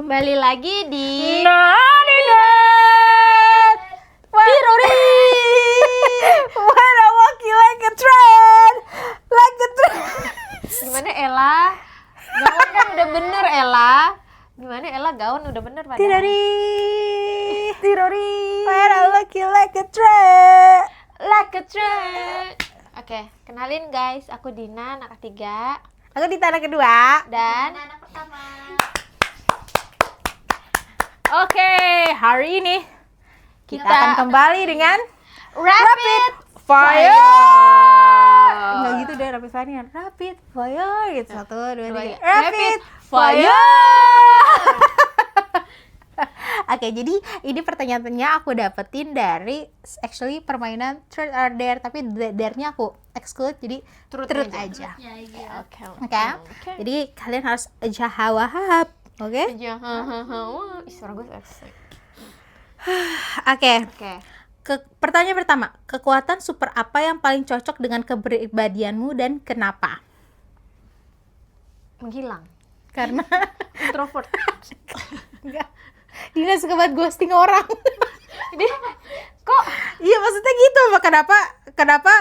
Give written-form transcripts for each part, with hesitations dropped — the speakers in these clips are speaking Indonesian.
Kembali lagi di Naninet Tirori. When I walk you like a trend. Gimana Ella? Gaun kan udah bener Ella. Gimana Ella gaun udah bener padahal. Tirori When I walk you like a trend. Like a trend. Oke, kenalin guys, aku Dina, anak ketiga. Aku di tanah kedua. Dan anak pertama. Oke, hari ini kita akan kembali dengan Rapid Fire. Enggak gitu deh, rapid fire. Rapid fire gitu. 1, 2, 3. Rapid fire. Oke, jadi ini pertanyaannya aku dapetin dari actually permainan Truth or Dare, tapi dare-nya aku exclude, jadi truth aja. Ya, iya. Oke. Oke. Jadi kalian harus jawab. Oke? Wah, suara gue seksi. Oke. Oke. Pertanyaan pertama, kekuatan super apa yang paling cocok dengan kepribadianmu dan kenapa? Menghilang. Karena Introvert. enggak. Dina suka banget ghosting orang. Ini kok Iya, maksudnya gitu. Kenapa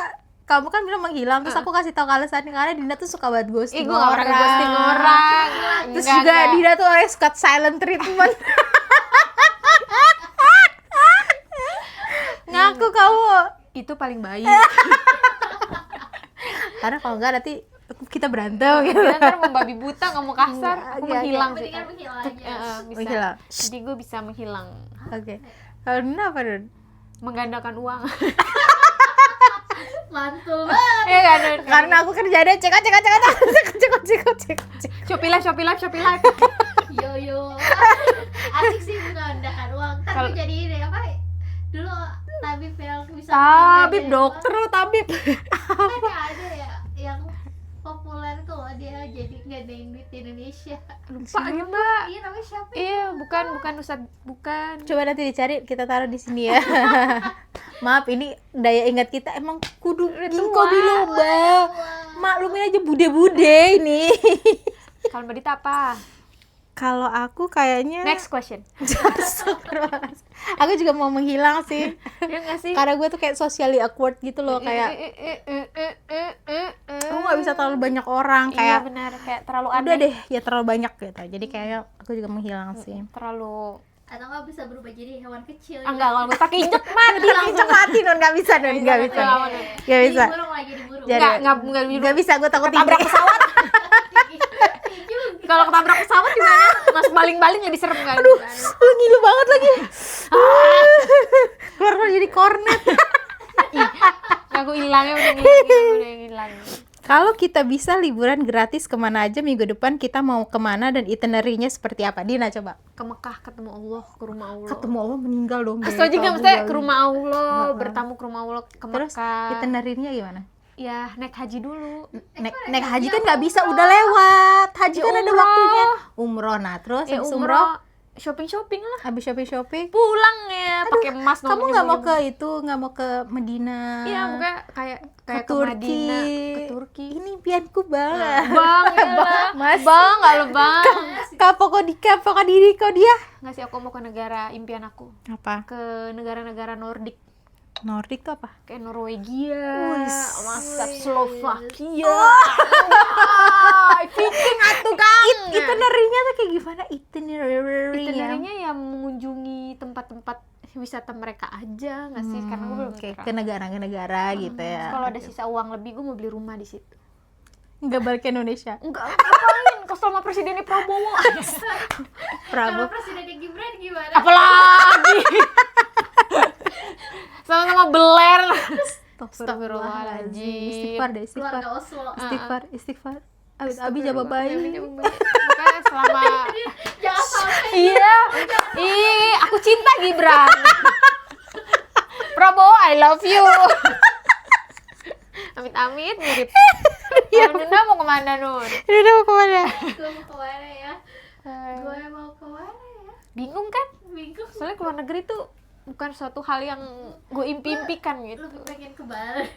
kamu kan bilang menghilang, terus aku kasih tahu alasannya karena Dina tuh suka banget ghosting gue gak orang. pernah ghosting orang. Terus juga Dina tuh orang yang suka silent treatment. Ngaku kamu. Itu paling baik. Karena kalau enggak nanti kita berantem gitu. Kita ntar membabi buta, ngomong kasar, aku Iya, menghilang sih. Mendingan menghilang aja. Bisa. Menghilang. Jadi gue bisa menghilang, Oke. Kalau Dina apa, Dun? menggandakan uang. Mantul banget. Iya kan? Dun? Karena aku kerjanya cek. Shopee Live. Yo. Asik sih menggandakan uang. Ntar Kalau- gue jadi ini apa? Dulu tabib yang bisa Tabib, menggandakan dokter lo tabib. uang. Kan ada ya yang populer tuh dia jadi ngadain duit di Indonesia. Lupa ya mbak. Iya namanya siapa? Iya, bukan Ustadz, bukan. Coba nanti dicari, kita taruh di sini ya. Maaf, ini daya ingat kita emang kudu ingko biloba. Maklumin aja bude-bude ini. Kalau mbak Dita apa? Kalau aku kayaknya Next question. aku juga mau menghilang sih. Ya nggak sih? Karena gue tuh kayak socially awkward gitu loh, kayak aku nggak bisa terlalu banyak orang, Iya kayak benar, kayak terlalu udah aneh. deh ya terlalu banyak gitu. Jadi kayak aku juga menghilang sih. Terlalu Atau nggak bisa berubah jadi hewan kecil? enggak, kalau gue pakai injek mati langsung. Mati non, nggak bisa non, nggak bisa, nggak bisa. Jadi burung lagi di burung. Jadi- Nggak Nggak bisa, gue takut ketabrak tinggi. pesawat. Kalau ketabrak pesawat gimana? Mas baling-baling jadi serem kan? Aduh, lu ngilu banget lagi. Keluar jadi kornet. Aku hilangnya udah hilang. Kalau kita bisa liburan gratis kemana aja minggu depan, kita mau kemana dan itinerary-nya seperti apa? Dina coba. Ke Mekah, ketemu Allah, ke rumah Allah. Ketemu Allah meninggal dong. Astaga, Kalau maksudnya meninggal. ke rumah Allah, bertamu ke rumah Allah, ke Terus Mekah. itinerary-nya gimana? Ya, naik haji dulu. Naik haji kan nggak bisa, udah lewat. Haji Ya, kan ada umroh. waktunya. Umroh, nah terus Ya habis umroh, shopping lah. habis shopping. Pulang ya, pakai emas. Kamu nggak mau ke itu, nggak mau ke Medina? Iya, pokoknya kayak ke ke Madinah, ke Turki. Turki. Ini impianku banget. Bang, iyalah. Mas. Bang, nggak lo bang. Kapok diri kau dia. Nggak sih, aku mau ke negara impian aku. Apa? Ke negara-negara Nordik. Nordik tuh apa? Kayak Norwegia, Wis. masa Slovakia. Viking atuh Kang. Itinerary-nya tuh kayak gimana? Itinerary-nya. Itinerary-nya ya mengunjungi tempat-tempat wisata mereka aja, nggak sih? Karena gue belum kayak pernah. ke negara-negara gitu ya. Kalau ada sisa uang lebih, gue mau beli rumah di situ. Nggak balik ke Indonesia. Enggak, ngapain? Kesel sama presidennya Prabowo. Prabowo. Kalau presidennya Gibran gimana? Apalagi? Sama-sama beler. Astagfirullahaladzim. Istighfar deh, istighfar. Keluarga Oslo. Istighfar. Abi jaga bayi. Makanya selama Jangan sampai. iya, aku cinta Gibran. Prabowo, I love you. Amit-amit mirip. Kalau Nunda mau kemana Nun? Ini udah mau kemana? Gue mau kemana ya? Gue mau kemana ya? Bingung kan? Bingung. Soalnya keluar negeri tuh bukan suatu hal yang gue impi-impikan gitu. Lebih pengen ke Bali.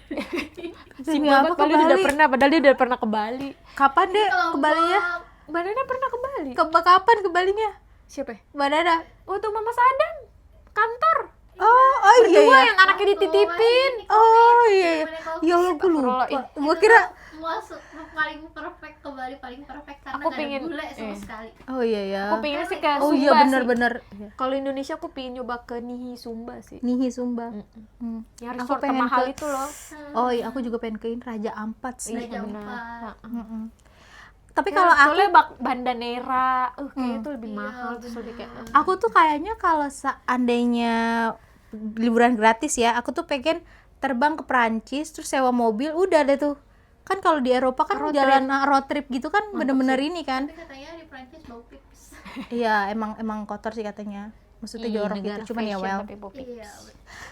Si Demi apa Babat ke Bali udah Bali? pernah, padahal dia udah pernah ke Bali. Kapan deh Kalau ke Balinya? Mbak Nana pernah ke Bali? Kapan ke Balinya? Siapa? Mbak Dada. Oh tuh Mama Sadam, kantor. Oh iya Berdua ya. yang anaknya dititipin. Oh iya. Ya Allah, gue lupa. Gue kira. masuk paling perfect, kembali paling perfect karena Aku nggak ada pengen- bule sama sekali. Oh iya ya. Aku pengen sih ke Oh Sumba iya sih. benar-benar. Kalau Indonesia aku pengen nyoba ke Nihi Sumba sih. Nihi Sumba. Mm-mm. Yang Aku resort pengen mahal ke- itu loh. Oh iya, aku juga pengen ke ini Raja Ampat sih. Raja benar. Ampat. Mm-mm. Tapi Ya, kalau aku soalnya Banda Neira, kayaknya itu lebih Iya, mahal terus lebih kayak aku tuh kayaknya kalau seandainya liburan gratis ya, aku tuh pengen terbang ke Perancis terus sewa mobil, udah deh tuh. Kan kalau di Eropa kan Road jalan road trip gitu kan bener-bener ini kan. Tapi katanya di Prancis bau pips. Iya, emang kotor sih katanya. Maksudnya jorok gitu, cuman ya well. Iya.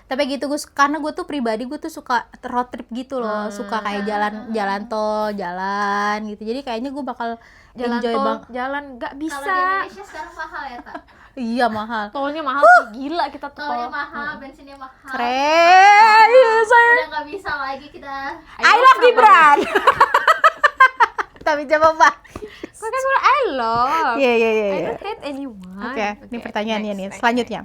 Tapi gitu gue, karena gue tuh pribadi gue tuh suka road trip gitu loh, suka kayak jalan tol, jalan gitu. Jadi kayaknya gue bakal jalan enjoy tol, bang. jalan nggak Kalau bisa. di Indonesia sekarang mahal ya, Tak? Iya mahal. Tolnya mahal sih, gila kita tuh Tolnya tol. mahal, bensinnya mahal. Keren, saya. Udah nggak bisa lagi kita. I love Gibran. Tapi coba Mbak. Kok kan bilang I love. Iya iya I iya. don't hate anyone. Oke, ini pertanyaannya nih. next. Selanjutnya.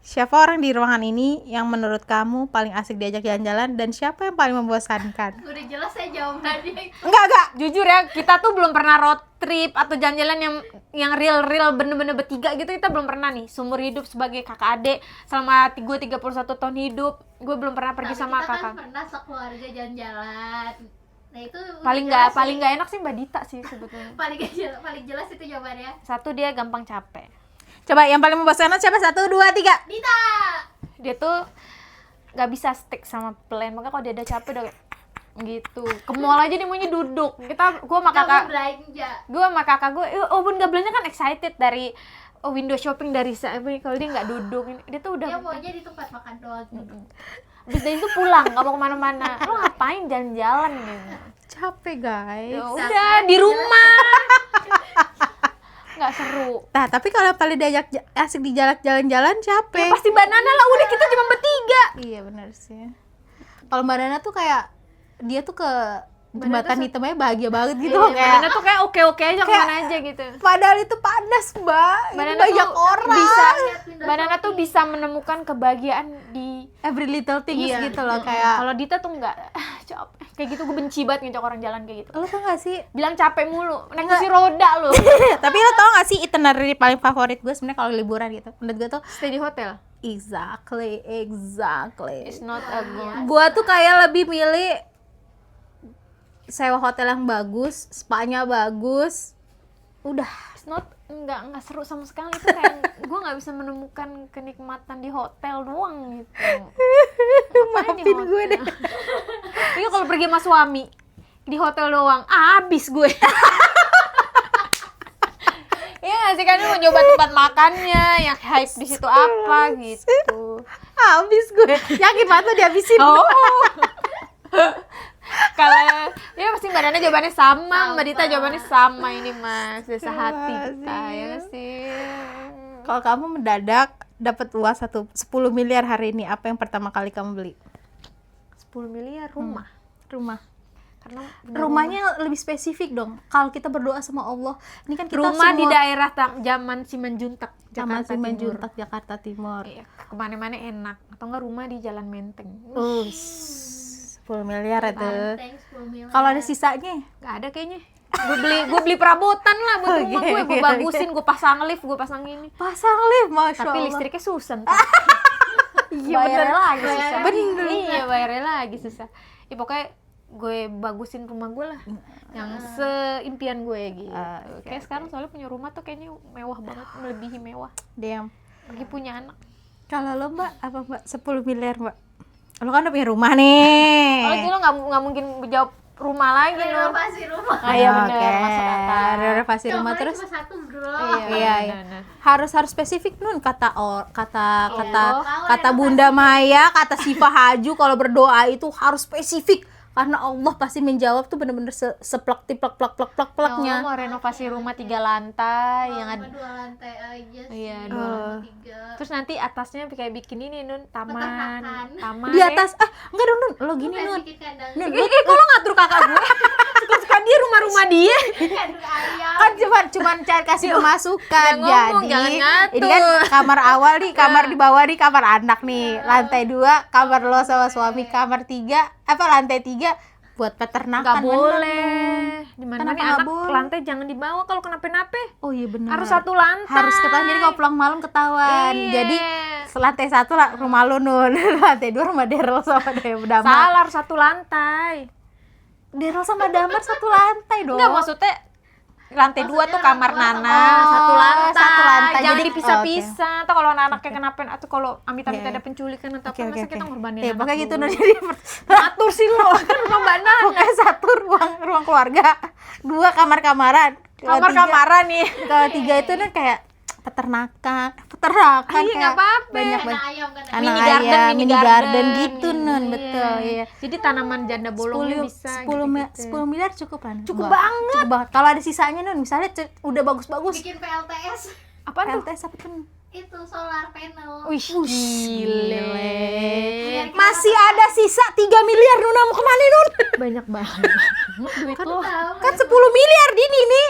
Siapa orang di ruangan ini yang menurut kamu paling asik diajak jalan-jalan dan siapa yang paling membosankan? Udah jelas saya jawabannya itu. Enggak. Jujur ya, kita tuh belum pernah road trip atau jalan-jalan yang real bener-bener bertiga gitu, kita belum pernah nih. Seumur hidup sebagai kakak adik selama gue 31 tahun hidup, gue belum pernah pergi Tapi sama kita kakak. kan pernah sekeluarga jalan-jalan. Nah itu udah Paling jelas nggak sih. enak sih Mbak Dita sih sebetulnya. paling jelas itu jawabannya. Satu, dia gampang capek. Coba yang paling membosankan siapa? 1, 2, 3. Dita. Dia tuh nggak bisa stick sama plan, makanya kalau dia udah capek udah kayak gitu. Ke mall aja dia maunya duduk. Gua sama Kamu kakak, belanja. oh pun nggak belanja kan excited dari window shopping dari kalau dia nggak duduk, dia tuh udah Dia maunya di tempat makan doang. habis dari itu pulang nggak mau kemana-mana. Lo ngapain jalan-jalan gitu? Capek guys. Ya udah di rumah nggak seru. Nah, tapi kalau paling diajak asik di jalan-jalan capek. Ya pasti Mbak Nana lah, udah kita cuma bertiga. Iya benar sih. Kalau Mbak Nana tuh kayak dia tuh ke jembatan hitamnya bahagia banget gitu loh, Mbak kayak Nana tuh kayak oke-oke aja kemana aja gitu. padahal itu panas Mbak. Mbak Ini Nana banyak tuh orang. bisa, Pindah Mbak Nana tuh bisa menemukan kebahagiaan di Every little things Iya. gitu loh kayak. Kalau Dita tuh enggak capek. Kayak gitu gue benci banget ngajak orang jalan kayak gitu. Lo tau gak sih? Bilang capek mulu, naik kursi roda lu. Tapi lo tau gak sih itinerary paling favorit gue sebenarnya kalau liburan gitu? Menurut gue tuh Stay di hotel. exactly. It's not a good. Gue tuh kayak lebih milih sewa hotel yang bagus, spa-nya bagus. Udah. It's not enggak seru sama sekali itu kayak gue nggak bisa menemukan kenikmatan di hotel doang gitu. Ngapain di Maafin gue hotel? deh. Iya kalau pergi sama suami di hotel doang, habis gue. Iya nggak sih, kan mau nyoba tempat makannya, yang hype di situ apa gitu. Habis gue. Yakin banget lo dihabisin. Oh. Kalau ya pasti Mbak Nana jawabannya sama, Mbak Dita jawabannya sama ini mas, desa hati kita ya nggak sih. Kalau kamu mendadak dapat uang 10 miliar hari ini, apa yang pertama kali kamu beli? 10 miliar rumah. Rumah. Karena Rumahnya lebih spesifik dong. Kalau kita berdoa sama Allah, ini kan kita rumah di semua daerah zaman Simanjuntak, Taman Jakarta Timur. Simanjuntak, Jakarta Timur. Iya, kemana-mana enak. Atau enggak rumah di Jalan Menteng. 10 miliar itu. Banteng 10 miliar. Kalau ada sisanya, Nggak ada kayaknya. Gue beli perabotan lah buat rumah gue. Gue bagusin, gue pasang lift, gue pasang ini. pasang lift, masya Tapi Allah. listriknya susah ntar. Iya Bayarnya bener. lagi susah. Bener. Iya, bayarnya lagi susah. Ya pokoknya gue bagusin rumah gue lah. Yang seimpian gue gitu. Oke, Kayak sekarang soalnya punya rumah tuh kayaknya mewah banget, melebihi mewah. Damn. Pergi punya anak. Kalau lo Mbak, apa Mbak? 10 miliar Mbak. Lo kan udah punya rumah nih. Kalau itu lo nggak mungkin jawab rumah lagi lo. Renovasi rumah. Ah iya benar, Oke. masuk akal. Renovasi rumah Gambarnya terus. cuma satu bro. Iya, iya. benar. Harus spesifik nun kata Kalau Bunda Maya, kata Siva Haju kalau berdoa itu harus spesifik karena Allah pasti menjawab tuh bener-bener seplak tiplak plak plak plak Kalau plaknya. mau renovasi rumah 3 lantai yang ada. Cuma 2 lantai aja sih. Iya, 2 Terus nanti atasnya kayak bikin ini Nun, taman. Peternakan. Di atas enggak dong Nun, lo gini Nun. bikin kandang Nun, Kok lo ngatur kakak gue? Suka-suka dia rumah-rumah dia. kandang ayam. kan cuma cuman cari kasih pemasukan. Jangan ngomong, Jadi jangan ini kan ngatur. kamar awal nih, kamar di bawah nih kamar anak nih. Lantai 2 kamar lo sama suami, kamar 3 lantai 3 buat peternakan. Nggak boleh. Di mana Kenapa nih nggak anak boleh? lantai jangan dibawa kalau kenapa-napa. Oh iya benar. Harus satu lantai. Harus ketahuan, jadi kalau pulang malam ketahuan. Iya. Jadi lantai 1 lah rumah lo Nun, lantai 2 rumah Daryl sama Damar. Salah, harus satu lantai. Daryl sama Damar satu lantai dong. Enggak, maksudnya lantai 2 tuh kamar Maksudnya Nana, Oh, satu lantai. satu lantai. Jangan Jadi- dipisah-pisah. Atau kalau anak-anaknya kenapa atau kalau amit-amit Iya, iya. ada penculikan atau Oke, apa, oke, masa oke. kita ngorbanin Ya, anak pokoknya gitu dulu. Nun. Jadi Atur sih lo, kan rumah Mbak Nana. pokoknya 1 ruang keluarga, 2 kamar-kamaran. Kamar-kamaran nih. Kalau 3 itu nih kayak peternakan Iya, kayak nggak apa-apa. banyak Anak banget. ayam kan. Anak Mini ayam, garden, mini garden gitu Nun, Iya. betul iya. Jadi tanaman janda bolongnya bisa 10 miliar cukup kan? Cukup Wah, banget. Cukup banget. Kalau ada sisanya Nun, misalnya udah bagus-bagus. Bikin PLTS Apaan tuh? LTS apa tuh? Nun? itu solar panel. Wih, gile. Masih ada sisa 3 miliar Nuna, mau kemana Nun? Banyak banget duit lo. Kan 10 miliar Dini nih.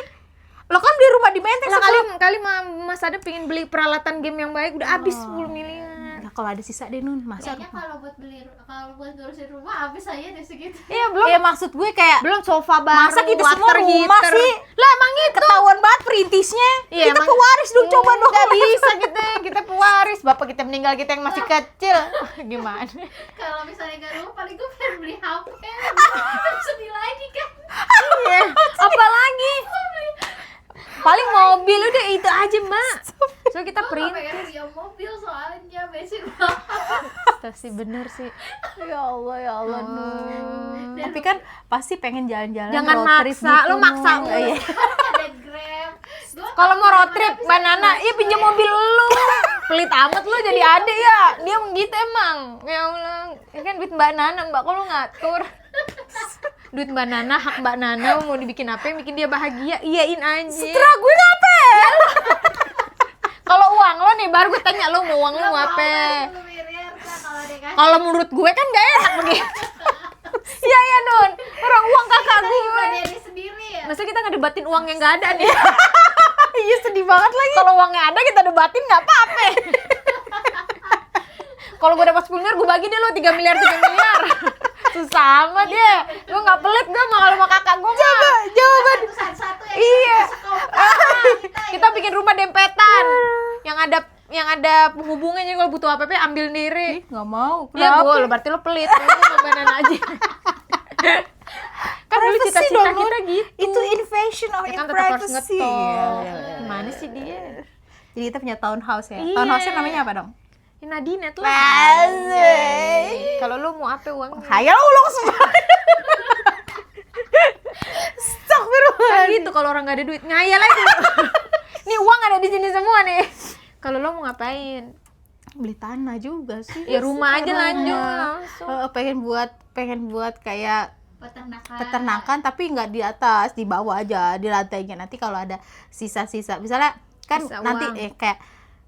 Lo kan beli rumah di Menteng Lah 10. kali Mas Ada pengen beli peralatan game yang baik udah habis 10 miliar. Nah, kalau ada sisa deh Nun, masa Kayaknya kalau buat ngurusin rumah habis aja deh segitu. Iya, belum ya maksud gue kayak belum sofa baru. masa kita semua water rumah heater. sih? Lah emang itu Ketahuan banget perintisnya. Iya, Kita emang- pewaris dong, coba dong. Nggak bisa kita pewaris. Bapak kita meninggal, kita yang masih kecil. Gimana? Kalau misalnya gak rumah paling gue pengen beli HP. Sedih lagi kan. Iya. Apalagi? Paling mobil udah itu aja, Mbak. So kita Gue gak pengen perintis. punya mobil soalnya bensin banget. Sih bener sih. Ya Allah, ya Allah Oh. Nun. Tapi kan pasti pengen jalan-jalan Jangan road trip maksa, gitu, lu maksa Nun. mulu. Iya. Ada Grab. Kalau mau road trip, Mbak Nana, iya pinjam mobil lu. Pelit amat lu jadi adek ya. Dia begitu emang. Ya Allah, ini kan duit Mbak Nana, Mbak, kok lu ngatur? Duit Mbak Nana, hak Mbak Nana, mau dibikin apa yang bikin dia bahagia, iyain aja. Setelah gue ngapain? Kalau uang lo nih, baru gue tanya lo mau uang lo mau apa? Kalau dikasih Kalau menurut gue kan gak enak begitu. Iya ya Nun, orang uang kakak gue. diri sendiri ya. Masa kita ngedebatin uang yang gak ada nih? Iya sedih banget lagi. Kalau uangnya ada kita debatin nggak apa-apa. Kalau gue dapat 10 miliar gue bagi deh lo 3 miliar. Susah amat ya. Gue nggak pelit gue sama kalau sama kakak gue mah. Jawaban. Satu-satu yang Iya. kita Kita bikin rumah dempetan yang ada penghubungnya, jadi kalau butuh apa-apa ambil sendiri. Nggak mau. Ya Kenapa? gue, berarti lo pelit. Lo ngambanan aja. Kan dulu Privacy cita-cita dong, kita Nun. gitu. Itu invasion of Ya kan tetap harus privacy. ngetop. Iya. Gimana sih dia? Jadi kita punya townhouse ya. Iya. Townhouse-nya namanya apa dong? Ya Nadinet lah. Asik. Kalau lo mau apa uangnya? Hayal ulang semua. Astagfirullah. Kan gitu kalau orang nggak ada duit ngayal aja. Nih uang ada di sini semua nih. Kalau lo mau ngapain? Beli tanah juga sih. Ya rumah aja Rumah. lanjut langsung. pengen buat kayak peternakan. peternakan tapi nggak di atas, di bawah aja, di lantainya. Nanti kalau ada sisa-sisa, misalnya kan Sisa nanti uang. kayak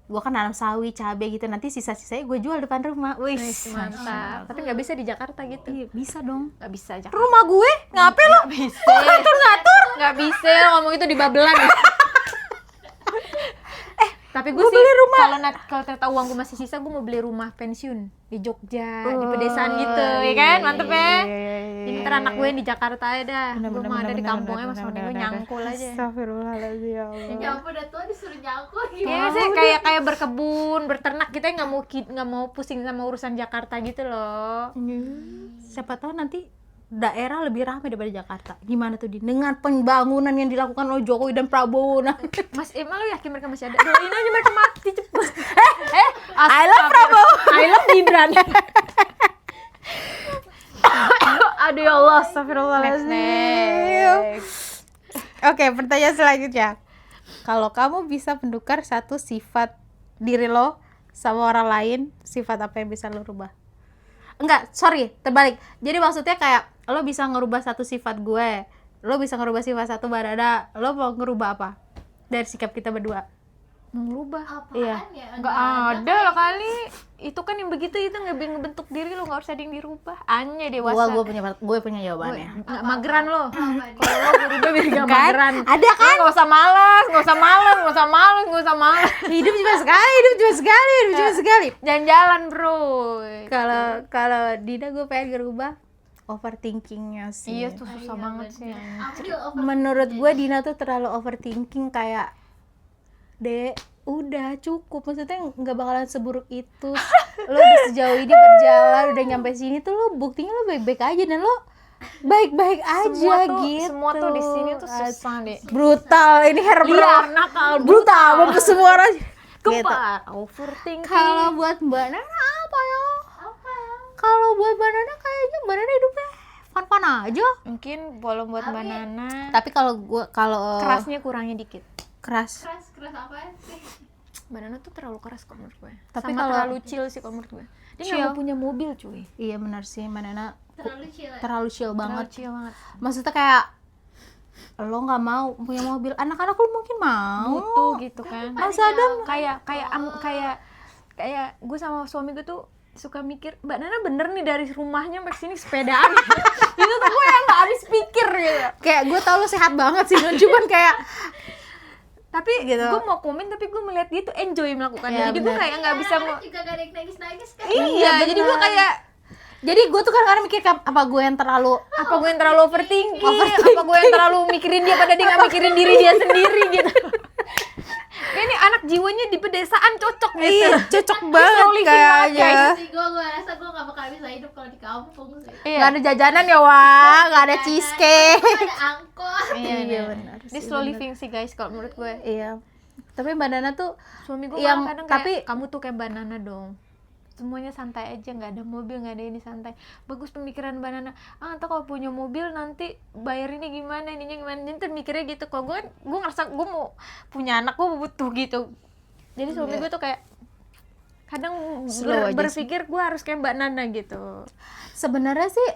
gua kan nanam sawi, cabai gitu, nanti sisa-sisanya gue jual depan rumah. Wih, Mantap. Tapi nggak bisa di Jakarta gitu. Iya, bisa dong. Nggak bisa Jakarta. Rumah gue ngapain lo? Bisa. Ngatur. Nggak bisa lo ngomong itu di Babelan. Tapi gue Gua sih beli rumah. kalau ternyata uang gue masih sisa, gue mau beli rumah pensiun di Jogja, di pedesaan gitu, ya kan? Mantep ya. Jadi ntar anak gue yang di Jakarta aja dah. Gue mah ada di kampungnya, mas mending gue nyangkul aja. Astagfirullahaladzim ya Allah. Ya ampun, udah tua disuruh nyangkul Iya gimana? sih kayak berkebun, berternak, kita nggak mau pusing sama urusan Jakarta gitu loh. Siapa tahu nanti daerah lebih ramai daripada Jakarta. Gimana tuh dengan pembangunan yang dilakukan oleh Jokowi dan Prabowo? Nah, Mas Emang lo yakin mereka masih ada? Doain aja mereka mati cepet. I love Prabowo. I love Gibran. Aduh ya Allah, astagfirullahaladzim. Oke, pertanyaan selanjutnya. Kalau kamu bisa menukar satu sifat diri lo sama orang lain, sifat apa yang bisa lo rubah? Enggak, sorry, terbalik. Jadi maksudnya kayak lo bisa ngerubah satu sifat gue, lo bisa ngerubah sifat satu Barada, lo mau ngerubah apa dari sikap kita berdua? Merubah. Apaan Iya. ya? Nggak ada lah kali. Itu kan yang begitu itu ngebentuk diri lo, nggak usah ada yang dirubah. Anya dewasa. Gue punya jawabannya. Nggak mageran lo. Apa nih? Kalau lo berubah biar nggak Kan? mageran. Ada kan? Lo nggak usah malas. nggak usah males. Hidup cuma sekali. Jalan-jalan bro. Kalau Dina gue pengen ngerubah overthinkingnya sih. Iya tuh susah banget sih. Aku juga Menurut gue Dina tuh terlalu overthinking, kayak Dek, udah cukup, maksudnya nggak bakalan seburuk itu. Lo udah sejauh ini berjalan, udah nyampe sini tuh lo buktinya lo baik-baik aja, dan lo baik-baik aja gitu. Semua tuh di sini tuh susah deh. Brutal, ini hair Liar, nakal, brutal, mampus semua orang. Gitu. Gempar, overthinking. Kalau buat Mbak Nana apa ya? apa? Kalau buat Mbak Nana kayaknya Mbak Nana hidupnya fun-fun aja. Mungkin kalau buat Mbak Nana Tapi kalau kerasnya kurangnya dikit. keras. Keras apa sih? Mbak Nana tuh terlalu keras kok menurut gue. Tapi Sama kalau- terlalu chill sih kalau menurut gue. Dia nggak Chill. mau punya mobil cuy. Iya benar sih, Mbak Nana Terlalu chill. terlalu chill Terlalu banget. chill banget. Maksudnya kayak lo nggak mau punya mobil, anak-anak lo mungkin mau. Butuh gitu kan. Masa ada Kayak gue sama suami gue tuh suka mikir, Mbak Nana bener nih dari rumahnya sampai sini sepedaan. Itu tuh gue yang nggak habis pikir gitu. kayak gue tau lo sehat banget sih, Nun. Cuman kayak Tapi Gitu. gue mau komen, tapi gue melihat dia tuh enjoy melakukannya. Iya, Jadi gue benar. kayak nggak bisa mau. juga gak ada yang nangis kan? Iya, jadi gue kayak jadi gue tuh kadang mikir apa gue yang terlalu apa gue yang terlalu overthinking, apa gue yang terlalu mikirin dia pada dia nggak mikirin diri dia sendiri gitu. Kayak ini anak jiwanya di pedesaan cocok gitu. iya cocok banget slowly kayaknya. guys. Sih gue rasa gue gak bakal bisa hidup kalau di kampung sih. Iya. Gak ada jajanan ya, Wah, gak ada cheesecake. Ada angkot. Iya, benar Dia sih, slow benar. living sih guys kalau menurut gue. Iya. Tapi Mbak Nana tuh Suami gue Yang- kadang tapi- kayak kamu tuh kayak banana dong. Semuanya santai aja, nggak ada mobil, nggak ada ini, santai. Bagus pemikiran banana. Ntar kalau punya mobil nanti bayar ini gimana, ininya gimana. Nanti mikirnya gitu. Kalau gue ngerasa gue mau punya anak, gue butuh gitu. Jadi suami gue tuh kayak kadang Slow aja sih. berpikir gue harus kayak Mbak Nana gitu. sebenarnya sih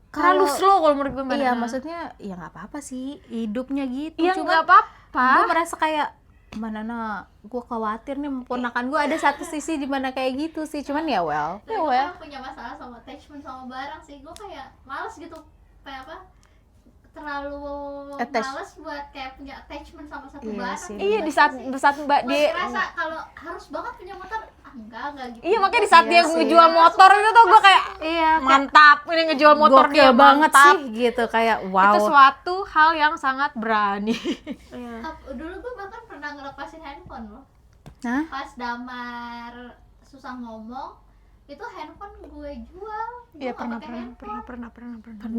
Terlalu kalau- slow kalau menurut gue Mbak Iya, Nana. maksudnya ya nggak apa-apa sih hidupnya gitu. Iya Cuma nggak apa-apa. gue merasa kayak Mbak Nana, gue khawatir nih ponakan gue ada satu sisi di mana kayak gitu sih. Cuman ya well. Tapi gue kalau punya masalah sama attachment sama barang sih, gue kayak males gitu, kayak apa, terlalu males buat kayak punya attachment sama satu Iya barang. sih. Iya, di saat Mbak Gue dia ngerasa kalau harus banget punya motor, enggak gitu. Iya, makanya di saat Iya dia sih. ngejual motor itu tuh gue kayak Iya, mantap, ini ngejual motor gokil dia banget mantap. sih gitu, kayak wow. Itu suatu hal yang sangat berani. Dulu gue bahkan pernah ngelepasin handphone loh. Hah? Pas Damar susah ngomong, itu handphone gue jual. Gue Iya, nggak pernah pakai handphone. pernah. Karena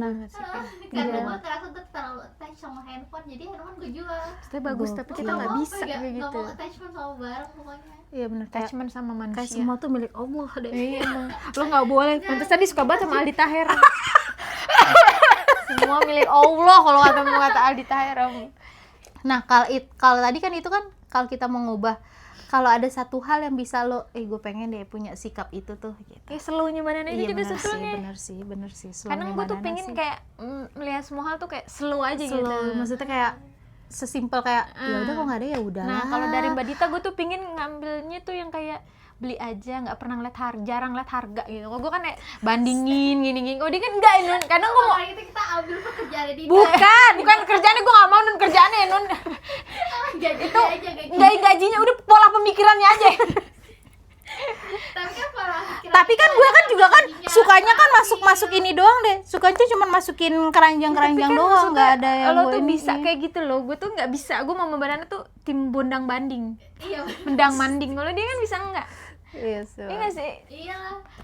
gue ngerasa tuh terlalu attach sama handphone, jadi handphone gue jual. Tapi bagus, tapi kita nggak bisa kayak Nggak gitu. mau attachment sama barang pokoknya. Iya benar, kayak Attachment sama manusia. kayak semua tuh milik Allah deh. Iya emang. Lo nggak boleh. Pantesan dia suka banget sama Aldi Taher. Semua milik Allah kalau kata Aldi Taher. Nah, kalau tadi kan itu kan kalau kita mau ngubah, kalau ada satu hal yang bisa lo, gue pengen deh punya sikap itu tuh gitu. Kayak slownya Mbak Nana itu Iya juga benar sih, sebetulnya. benar sih. Kadang gue tuh pengen kayak melihat semua hal tuh kayak slow aja gitu. Maksudnya kayak sesimpel kayak ya udah kok nggak ada ya udah. Nah kalau dari Mbak Dita gue tuh pingin ngambilnya tuh yang kayak beli aja, nggak pernah ngeliat harga, jarang ngeliat harga gitu. Kalau gue kan kayak bandingin gini-gini. Kalau dia kan enggak, Nun. Kadang gue mau Kalau itu kita ambil pekerjaan di bukan kerjaannya, gue nggak mau Nun, kerjaannya Nun. itu aja kayak gitu. Nggak gajinya, udah pola pemikirannya aja. Tapi kan pola pikiran Tapi kan gue kan juga kan gajinya, sukanya kan gaji. masuk ini doang deh. Sukanya cuma masukin keranjang-keranjang Tapi kan doang, nggak ada yang lo gue tuh ini. bisa kayak gitu loh. Gue tuh nggak bisa. Gue mau Mbak tuh tim bondang banding, Iya. mendang manding. Kalau dia kan bisa enggak? Iya sih. Iya nggak sih? Iya.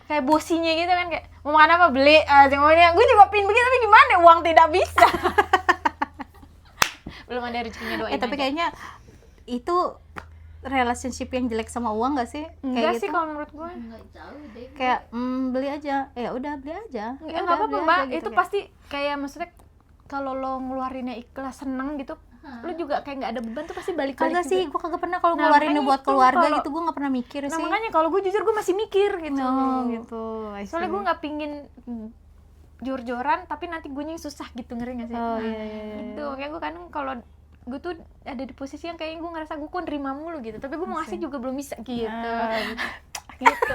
Kayak bosinya gitu kan, kayak mau makan apa beli. Semuanya gue juga pin begitu, tapi gimana? Uang tidak bisa. Belum ada rezekinya, doain Tapi aja. kayaknya itu relationship yang jelek sama uang gak sih? Enggak Kayak sih gitu. kalau menurut gue. Enggak jauh deh. Kayak beli aja. Ya udah beli aja. Ya Enggak udah, apa-apa beli Mbak, aja gitu, itu kayak. pasti kayak maksudnya kalau lo ngeluarinnya ikhlas, seneng gitu, lo juga kayak nggak ada beban tuh pasti balik-balik Kagak sih, juga. gue kagak pernah kalau Nah, ngeluarinnya makanya buat itu keluarga kalau- gitu, gue gak pernah mikir Nah sih. makanya kalau gue jujur gue masih mikir gitu. gitu. I Soalnya see. gue nggak pingin jor-joran tapi nanti gue yang susah gitu, ngeri nggak sih? Oh iya iya. Gitu, kayak gue kadang kalau gue tuh ada di posisi yang kayaknya gue ngerasa gue kok nerima mulu gitu, tapi gue mau ngasih juga belum bisa gitu. Gitu.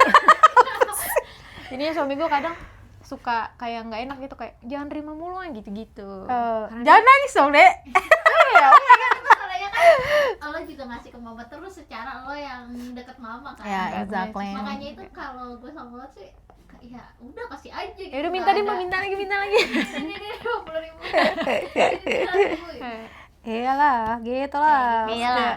Jadinya suami gue kadang suka kayak nggak enak gitu, kayak jangan terima mulu kan gitu-gitu. Karena Jangan nangis dong, Dek. Masalahnya kan lo ngasih ke mama terus secara lo yang deket mama kan. Ya, exactly. Makanya itu kalau gue sama lo sih ya udah kasih aja gitu. Ya udah minta deh, mau minta lagi. Ini dia 50.000. Iyalah, gitu lah.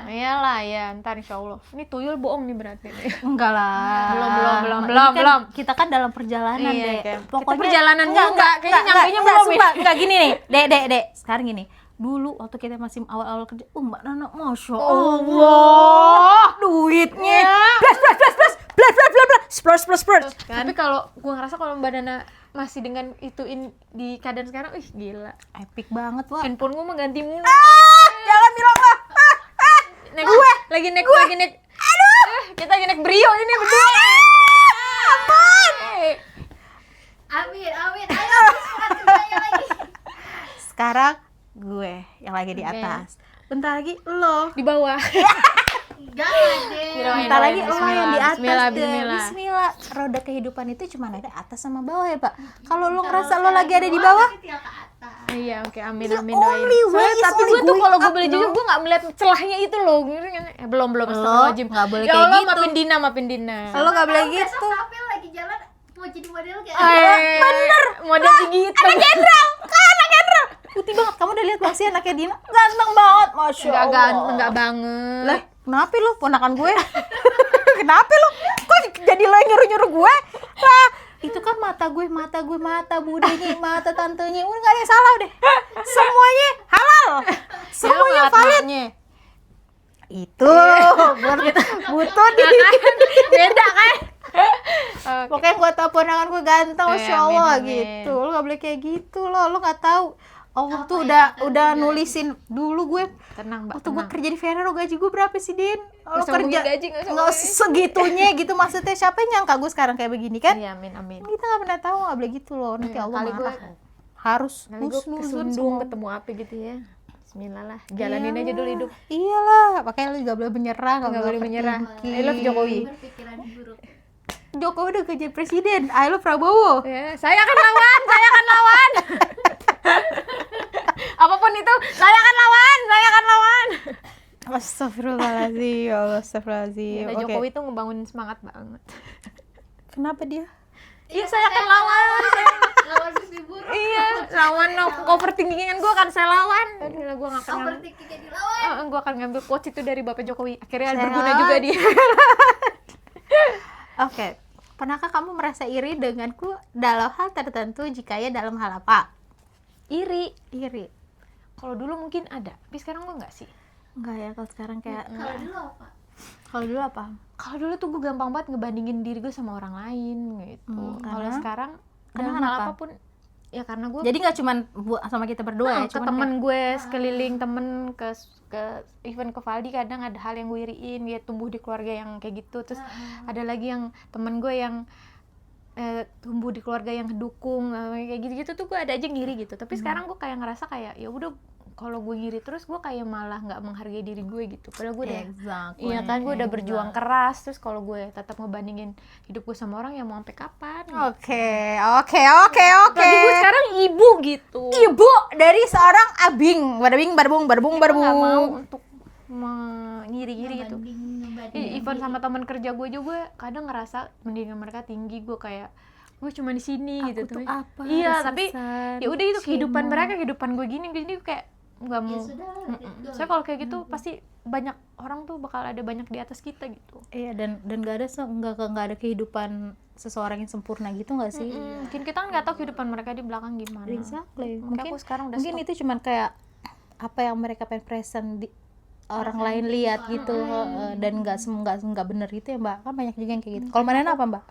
Iyalah ya, ntar insya Allah. Ini tuyul bohong nih berarti. Enggak lah. Belum. Ini kan kita kan dalam perjalanan, Iya, Dek. kayak Pokoknya kita perjalanan juga, kayaknya nyampenya belum ya. Sumpah, enggak gini nih. Dek. Sekarang gini. Dulu waktu kita masih awal-awal kerja, Mbak Nana, Masya Allah, duitnya. Plus. Tapi kalau gue ngerasa kalau Mbak Nana masih dengan di keadaan sekarang, gila. Epic banget, Wak. Handphone gue mah ganti mulu. Jangan bilang lah. Lagi naik. Aduh. Kita lagi naik Brio ini berdua. Aman. Amin. Ayo semangat kerjanya lagi. Sekarang gue yang lagi di atas. Bentar lagi lo. Di bawah. Jangan deh. Bentar lagi lo yang di atas. Bismillah. Bismillah. Roda kehidupan itu cuma ada atas sama bawah ya, Pak. Kalau lo ngerasa lo lagi ada di bawah, Tinggal ke atas. Iya, oke, amin the doain. only way Soalnya is tapi only gue tuh going kalau gue up, beli no? jujur gue nggak melihat celahnya itu loh. Belum Lo astagfirullahaladzim. nggak boleh Ya kayak Allah, gitu. maafin Dina. Lo nggak boleh Tahu gitu. besok April lagi jalan mau jadi model kayak Bener. Model tinggi itu. Anak jenderal. Putih banget. Kamu udah lihat sih anaknya Dina? Ganteng banget, Masya Allah. Enggak banget. Lah, kenapa lu ponakan gue? Kenapa lu? Kok jadi lo yang nyuruh-nyuruh gue? Lah, itu kan mata budenya, mata tantenya. Udah gak ada yang salah deh. Semuanya halal. Semuanya valid. Itu butuh di Beda kan? pokoknya gue tau ponakan gue ganteng, Masya Amin, Allah amin. gitu. Lo gak boleh kayak gitu lo gak tahu. Allah Apa tuh yang udah akan nulisin dulu gue. Tenang, Mbak. Waktu gue kerja di Ferrero gaji gue berapa sih, Din? Lo usah ngomongin kerja gaji, nggak usah nggak ngomongin. segitunya gitu, maksudnya siapa yang nyangka gue sekarang kayak begini kan? Iya, amin. Kita nggak pernah tahu, nggak boleh gitu loh. Nanti Iya, Allah kali marah. gue- Harus Kali gue husnuzon kesundung semua. ketemu apa gitu ya. Bismillah lah. Jalanin aja dulu hidup. Iyalah, makanya lo juga boleh menyerah, Nggak boleh menyerah. overthinking. I love Jokowi. berpikiran buruk. Jokowi udah jadi presiden. I love Prabowo. Ya, saya akan lawan. Apapun itu, saya akan lawan. Astagfirullahaladzim, ya Allah, astagfirullahaladzim. Gila, Oke. Jokowi tuh ngebangun semangat banget. Kenapa dia? Iya, saya akan lawan. Lawan mimpi buruk. Iya, lawan overthinkingan gue akan saya lawan. Gila, gue gak akan Overthinking jadi lawan. gue akan ngambil quotes itu dari Bapak Jokowi. Akhirnya Saya berguna lawan. juga dia. Oke. Pernahkah kamu merasa iri denganku dalam hal tertentu jika ya dalam hal apa? Iri. Iri. Kalau dulu mungkin ada, tapi sekarang gue nggak sih. Enggak ya, kalau sekarang kayak Kalau dulu apa? kalau dulu apa? Kalau dulu tuh gue gampang banget ngebandingin diri gue sama orang lain gitu. Kalau karena? sekarang Karena dalam hal kenapa? apapun, ya karena gue Jadi nggak cuman sama kita berdua ya, ke cuman temen gue sekeliling, temen ke even ke Valdi kadang ada hal yang gue iriin, dia tumbuh di keluarga yang kayak gitu. Terus ada lagi yang temen gue yang tumbuh di keluarga yang dukung, kayak gitu-gitu tuh gue ada aja ngiri gitu. Tapi sekarang gue kayak ngerasa kayak ya udah, kalau gue ngiri terus gue kayak malah nggak menghargai diri gue gitu. Padahal gue udah Exactly. iya kan, gue udah berjuang keras. Terus kalau gue tetap ngebandingin hidup gue sama orang, ya mau sampai kapan? Oke. Jadi gue sekarang ibu gitu. Ibu dari seorang abing, barbung. Gue nggak mau untuk ngiri-ngiri gitu. Ngebanding Even sama teman kerja gue juga kadang ngerasa mendingan mereka tinggi, gue kayak gue cuma di sini Aku gitu. tuh Tapi apa, iya, harus tapi besar, ya udah itu kehidupan Cina. mereka, kehidupan gue gini kayak nggak mau. Ya sudah, Soalnya kalau kayak gitu pasti banyak orang tuh bakal ada banyak di atas kita gitu. Iya, dan nggak ada kehidupan seseorang yang sempurna gitu nggak sih? Mungkin kita kan nggak tahu kehidupan mereka di belakang gimana. Exactly. Makanya aku sekarang udah mungkin stop. itu cuman kayak apa yang mereka pengen present di orang lain lihat gitu, dan nggak bener gitu ya, Mbak. Kan banyak juga yang kayak gitu. Kalau mana apa, Mbak?